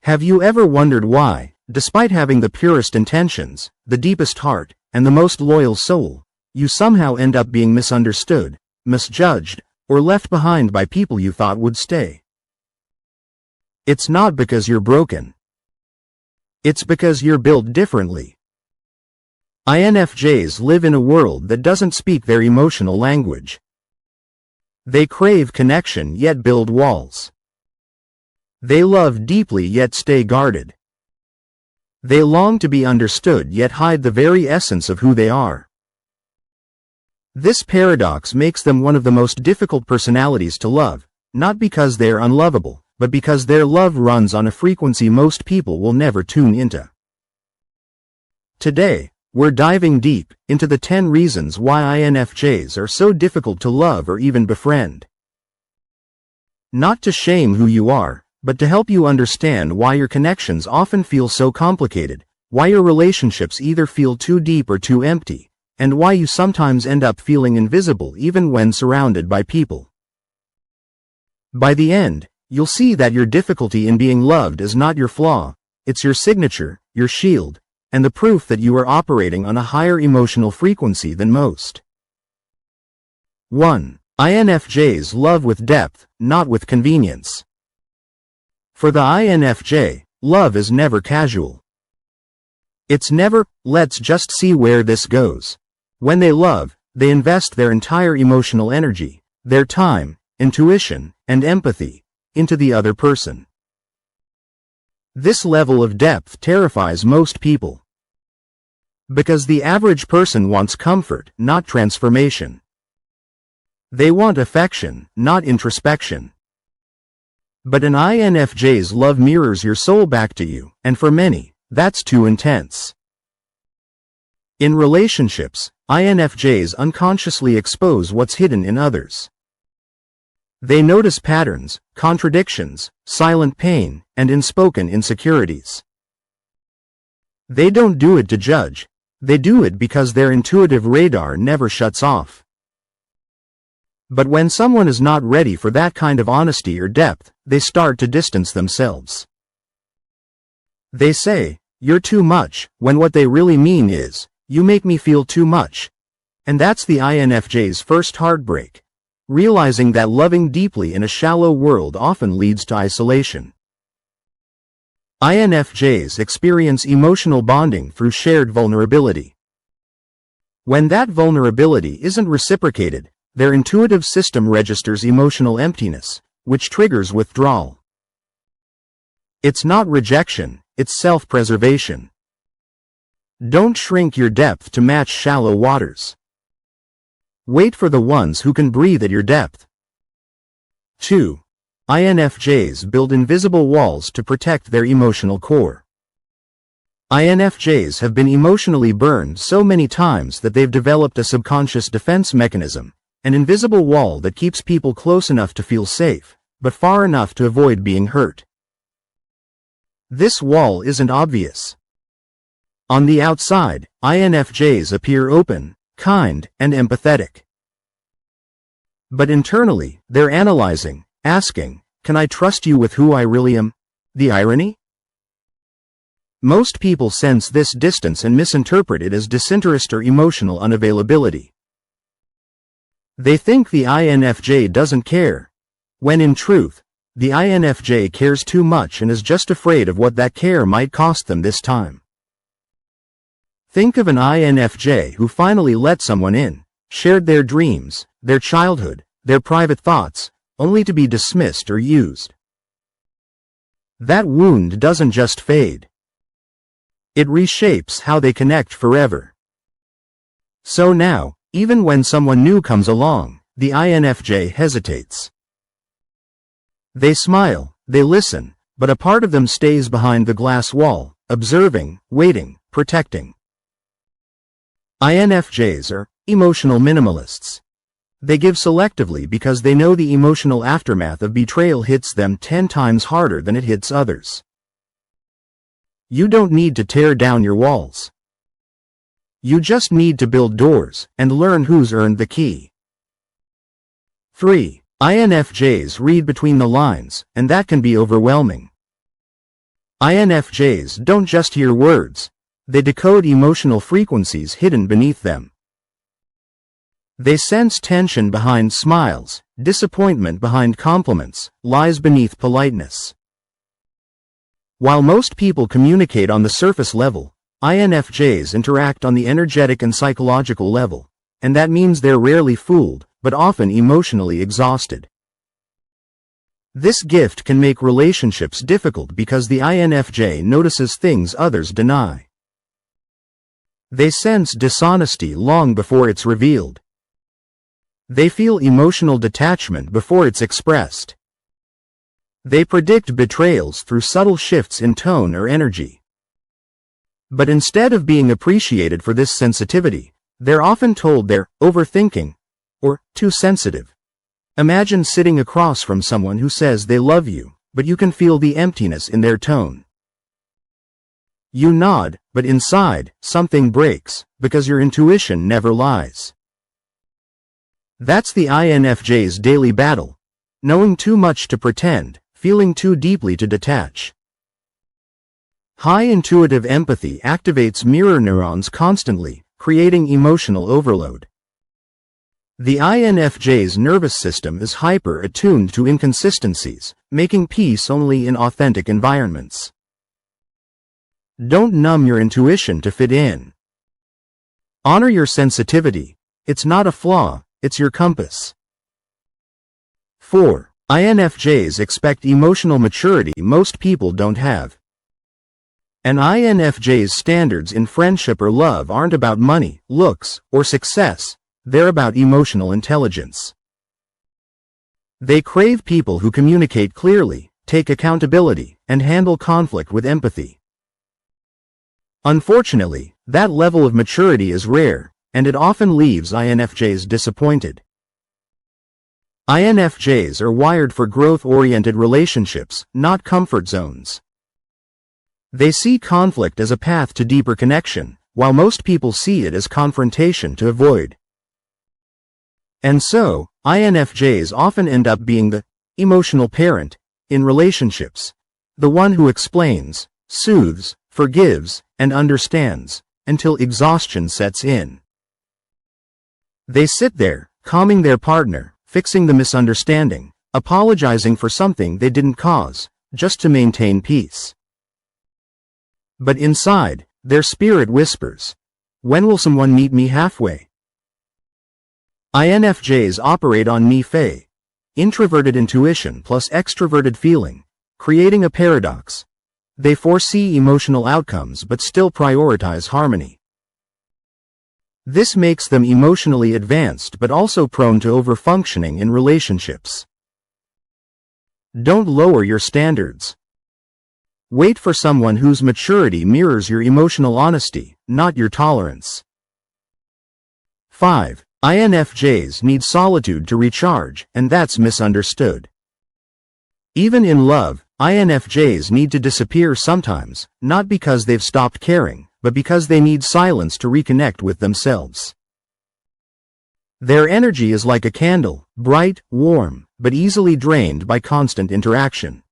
Have you ever wondered why, despite having the purest intentions, the deepest heart, and the most loyal soul, you somehow end up being misunderstood, misjudged, or left behind by people you thought would stay? It's not because you're broken. It's because you're built differently. INFJs live in a world that doesn't speak their emotional language. They crave connection yet build walls. They love deeply yet stay guarded. They long to be understood yet hide the very essence of who they are. This paradox makes them one of the most difficult personalities to love, not because they are unlovable, but because their love runs on a frequency most people will never tune into. Today, we're diving deep into the 10 reasons why INFJs are so difficult to love or even befriend. Not to shame who you are, but to help you understand why your connections often feel so complicated, why your relationships either feel too deep or too empty, and why you sometimes end up feeling invisible even when surrounded by people. By the end, you'll see that your difficulty in being loved is not your flaw, it's your signature, your shield, and the proof that you are operating on a higher emotional frequency than most. 1. INFJs love with depth, not with convenience. For the INFJ, love is never casual. It's never, let's just see where this goes. When they love, they invest their entire emotional energy, their time, intuition, and empathy, into the other person. This level of depth terrifies most people. Because the average person wants comfort, not transformation. They want affection, not introspection. But an INFJ's love mirrors your soul back to you, and for many, that's too intense. In relationships, INFJs unconsciously expose what's hidden in others. They notice patterns, contradictions, silent pain, and unspoken insecurities. They don't do it to judge. They do it because their intuitive radar never shuts off. But when someone is not ready for that kind of honesty or depth, they start to distance themselves. They say, "You're too much," when what they really mean is, "You make me feel too much." And that's the INFJ's first heartbreak, realizing that loving deeply in a shallow world often leads to isolation. INFJs experience emotional bonding through shared vulnerability. When that vulnerability isn't reciprocated, their intuitive system registers emotional emptiness, which triggers withdrawal. It's not rejection, it's self-preservation. Don't shrink your depth to match shallow waters. Wait for the ones who can breathe at your depth. 2. INFJs build invisible walls to protect their emotional core. INFJs have been emotionally burned so many times that they've developed a subconscious defense mechanism, an invisible wall that keeps people close enough to feel safe, but far enough to avoid being hurt. This wall isn't obvious. On the outside, INFJs appear open, kind, and empathetic. But internally, they're analyzing, asking, "Can I trust you with who I really am?" The irony? Most people sense this distance and misinterpret it as disinterest or emotional unavailability. They think the INFJ doesn't care, when in truth, the INFJ cares too much and is just afraid of what that care might cost them this time. Think of an INFJ who finally let someone in, shared their dreams, their childhood, their private thoughts, only to be dismissed or used. That wound doesn't just fade. It reshapes how they connect forever. So now, even when someone new comes along, the INFJ hesitates. They smile, they listen, but a part of them stays behind the glass wall, observing, waiting, protecting. INFJs are emotional minimalists. They give selectively because they know the emotional aftermath of betrayal hits them 10 times harder than it hits others. You don't need to tear down your walls. You just need to build doors and learn who's earned the key. 3. INFJs read between the lines, and that can be overwhelming. INFJs don't just hear words. They decode emotional frequencies hidden beneath them. They sense tension behind smiles, disappointment behind compliments, lies beneath politeness. While most people communicate on the surface level, INFJs interact on the energetic and psychological level, and that means they're rarely fooled, but often emotionally exhausted. This gift can make relationships difficult because the INFJ notices things others deny. They sense dishonesty long before it's revealed. They feel emotional detachment before it's expressed. They predict betrayals through subtle shifts in tone or energy. But instead of being appreciated for this sensitivity, they're often told they're overthinking or too sensitive. Imagine sitting across from someone who says they love you, but you can feel the emptiness in their tone. You nod, but inside, something breaks, because your intuition never lies. That's the INFJ's daily battle, knowing too much to pretend, feeling too deeply to detach. High intuitive empathy activates mirror neurons constantly, creating emotional overload. The INFJ's nervous system is hyper-attuned to inconsistencies, making peace only in authentic environments. Don't numb your intuition to fit in. Honor your sensitivity. It's not a flaw, it's your compass. 4. INFJs expect emotional maturity most people don't have. An INFJ's standards in friendship or love aren't about money, looks, or success. They're about emotional intelligence. They crave people who communicate clearly, take accountability, and handle conflict with empathy. Unfortunately, that level of maturity is rare, and it often leaves INFJs disappointed. INFJs are wired for growth-oriented relationships, not comfort zones. They see conflict as a path to deeper connection, while most people see it as confrontation to avoid. And so, INFJs often end up being the emotional parent in relationships, the one who explains, soothes, forgives, and understands, until exhaustion sets in. They sit there, calming their partner, fixing the misunderstanding, apologizing for something they didn't cause, just to maintain peace. But inside, their spirit whispers, "When will someone meet me halfway?" INFJs operate on MBTI, introverted intuition plus extroverted feeling, creating a paradox. They foresee emotional outcomes but still prioritize harmony. This makes them emotionally advanced but also prone to overfunctioning in relationships. Don't lower your standards. Wait for someone whose maturity mirrors your emotional honesty, not your tolerance. 5. INFJs need solitude to recharge, and that's misunderstood. Even in love, INFJs need to disappear sometimes, not because they've stopped caring, but because they need silence to reconnect with themselves. Their energy is like a candle, bright, warm, but easily drained by constant interaction.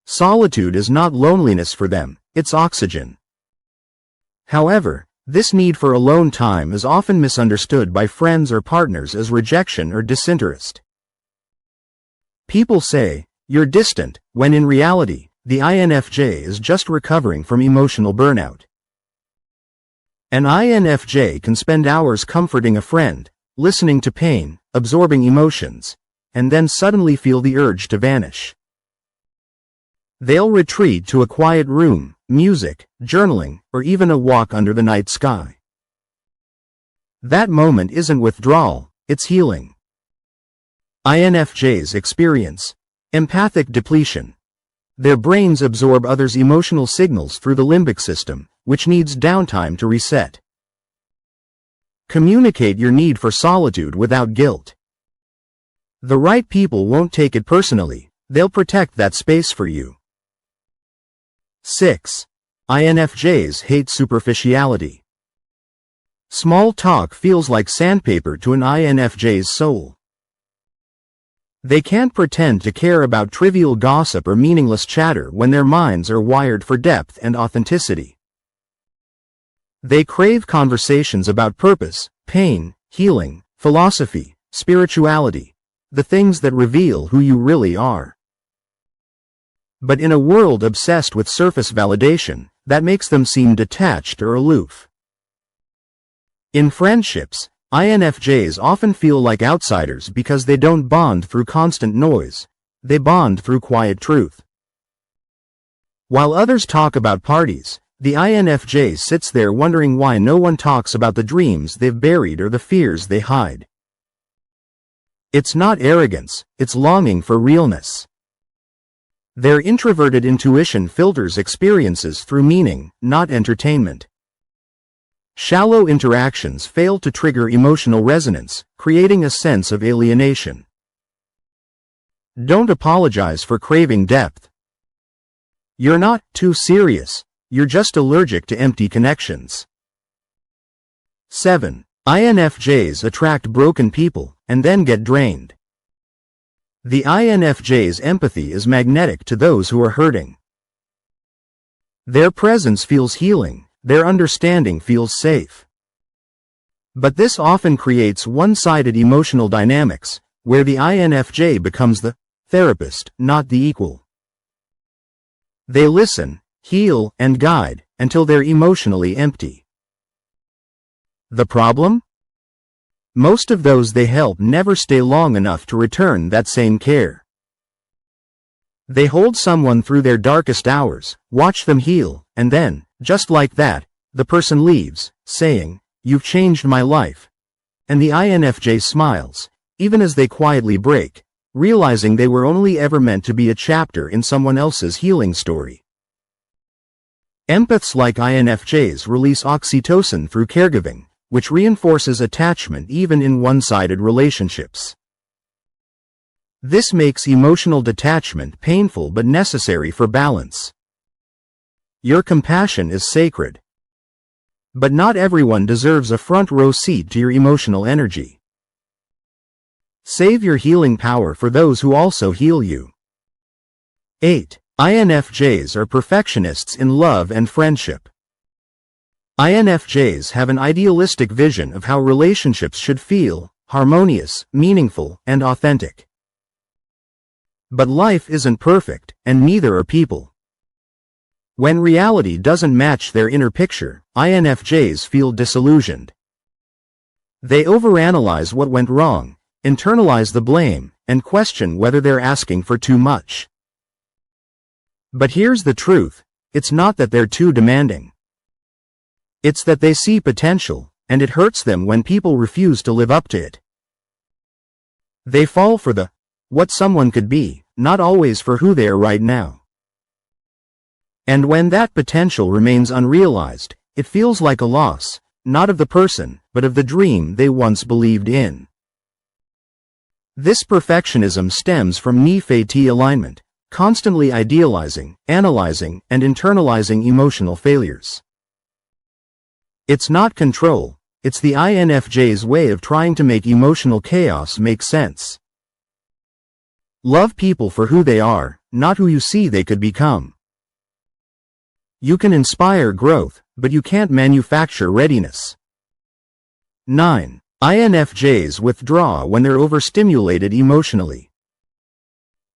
Solitude is not loneliness for them, it's oxygen. However, this need for alone time is often misunderstood by friends or partners as rejection or disinterest. People say, "You're distant," when in reality, the INFJ is just recovering from emotional burnout. An INFJ can spend hours comforting a friend, listening to pain, absorbing emotions, and then suddenly feel the urge to vanish. They'll retreat to a quiet room, music, journaling, or even a walk under the night sky. That moment isn't withdrawal, it's healing. INFJs experience empathic depletion. Their brains absorb others' emotional signals through the limbic system, which needs downtime to reset. Communicate your need for solitude without guilt. The right people won't take it personally, they'll protect that space for you. 6. INFJs hate superficiality. Small talk feels like sandpaper to an INFJ's soul. They can't pretend to care about trivial gossip or meaningless chatter when their minds are wired for depth and authenticity. They crave conversations about purpose, pain, healing, philosophy, spirituality, the things that reveal who you really are. But in a world obsessed with surface validation, that makes them seem detached or aloof. In friendships, INFJs often feel like outsiders because they don't bond through constant noise, they bond through quiet truth. While others talk about parties, the INFJ sits there wondering why no one talks about the dreams they've buried or the fears they hide. It's not arrogance, it's longing for realness. Their introverted intuition filters experiences through meaning, not entertainment. Shallow interactions fail to trigger emotional resonance, creating a sense of alienation. Don't apologize for craving depth. You're not too serious, you're just allergic to empty connections. 7. INFJs attract broken people, and then get drained. The INFJ's empathy is magnetic to those who are hurting. Their presence feels healing, their understanding feels safe. But this often creates one-sided emotional dynamics, where the INFJ becomes the therapist, not the equal. They listen, heal, and guide, until they're emotionally empty. The problem? Most of those they help never stay long enough to return that same care. They hold someone through their darkest hours, watch them heal, and then, just like that, the person leaves, saying, "You've changed my life." And the INFJ smiles, even as they quietly break, realizing they were only ever meant to be a chapter in someone else's healing story. Empaths like INFJs release oxytocin through caregiving, which reinforces attachment even in one-sided relationships. This makes emotional detachment painful but necessary for balance. Your compassion is sacred. But not everyone deserves a front-row seat to your emotional energy. Save your healing power for those who also heal you. 8. INFJs are perfectionists in love and friendship. INFJs have an idealistic vision of how relationships should feel: harmonious, meaningful, and authentic. But life isn't perfect, and neither are people. When reality doesn't match their inner picture, INFJs feel disillusioned. They overanalyze what went wrong, internalize the blame, and question whether they're asking for too much. But here's the truth: it's not that they're too demanding. It's that they see potential, and it hurts them when people refuse to live up to it. They fall for the what someone could be, not always for who they are right now. And when that potential remains unrealized, it feels like a loss, not of the person, but of the dream they once believed in. This perfectionism stems from INFJ alignment, constantly idealizing, analyzing, and internalizing emotional failures. It's not control, it's the INFJ's way of trying to make emotional chaos make sense. Love people for who they are, not who you see they could become. You can inspire growth, but you can't manufacture readiness. 9. INFJs withdraw when they're overstimulated emotionally.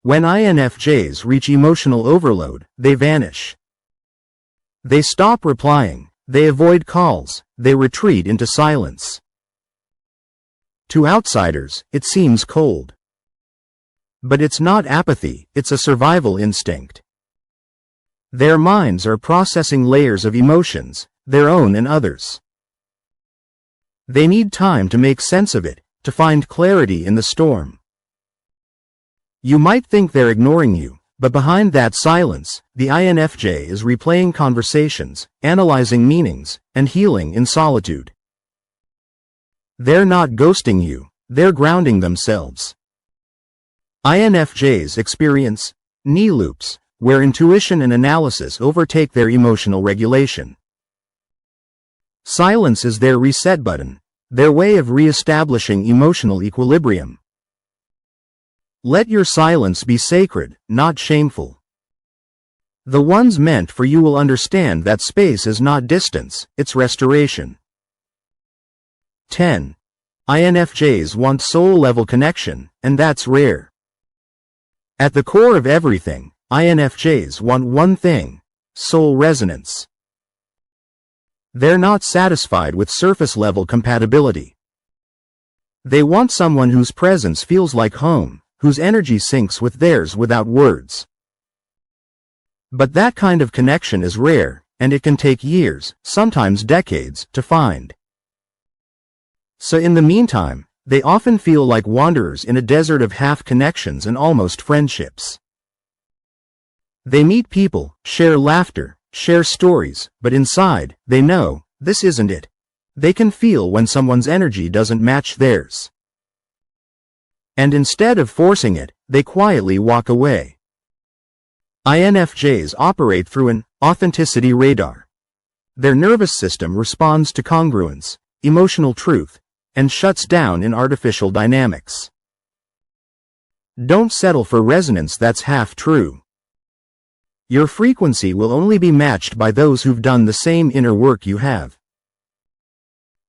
When INFJs reach emotional overload, they vanish. They stop replying, they avoid calls, they retreat into silence. To outsiders, it seems cold. But it's not apathy, it's a survival instinct. Their minds are processing layers of emotions, their own and others. They need time to make sense of it, to find clarity in the storm. You might think they're ignoring you, but behind that silence, the INFJ is replaying conversations, analyzing meanings, and healing in solitude. They're not ghosting you, they're grounding themselves. INFJs experience knee loops, where intuition and analysis overtake their emotional regulation. Silence is their reset button, their way of re-establishing emotional equilibrium. Let your silence be sacred, not shameful. The ones meant for you will understand that space is not distance, it's restoration. 10. INFJs want soul-level connection, and that's rare. At the core of everything, INFJs want one thing: soul resonance. They're not satisfied with surface-level compatibility. They want someone whose presence feels like home, whose energy syncs with theirs without words. But that kind of connection is rare, and it can take years, sometimes decades, to find. So in the meantime, they often feel like wanderers in a desert of half-connections and almost friendships. They meet people, share laughter, share stories, but inside, they know, this isn't it. They can feel when someone's energy doesn't match theirs. And instead of forcing it, they quietly walk away. INFJs operate through an authenticity radar. Their nervous system responds to congruence, emotional truth, and shuts down in artificial dynamics. Don't settle for resonance that's half true. Your frequency will only be matched by those who've done the same inner work you have.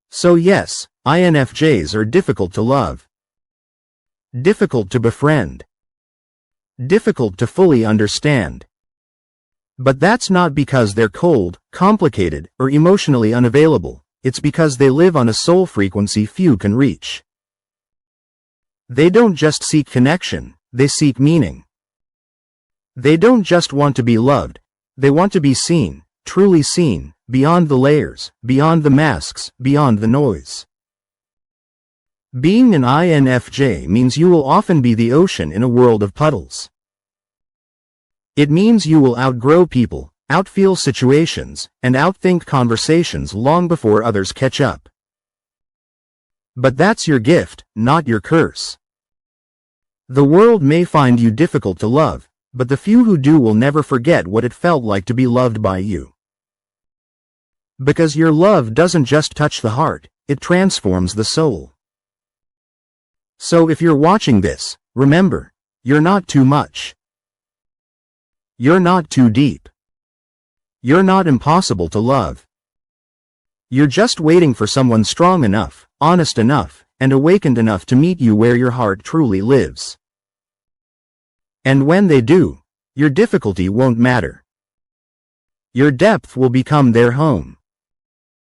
So yes, INFJs are difficult to love. Difficult to befriend. Difficult to fully understand. But that's not because they're cold, complicated, or emotionally unavailable. It's because they live on a soul frequency few can reach. They don't just seek connection, they seek meaning. They don't just want to be loved, they want to be seen, truly seen, beyond the layers, beyond the masks, beyond the noise. Being an INFJ means you will often be the ocean in a world of puddles. It means you will outgrow people, outfeel situations, and outthink conversations long before others catch up. But that's your gift, not your curse. The world may find you difficult to love, but the few who do will never forget what it felt like to be loved by you. Because your love doesn't just touch the heart, it transforms the soul. So if you're watching this, remember, you're not too much. You're not too deep. You're not impossible to love. You're just waiting for someone strong enough, honest enough, and awakened enough to meet you where your heart truly lives. And when they do, your difficulty won't matter. Your depth will become their home.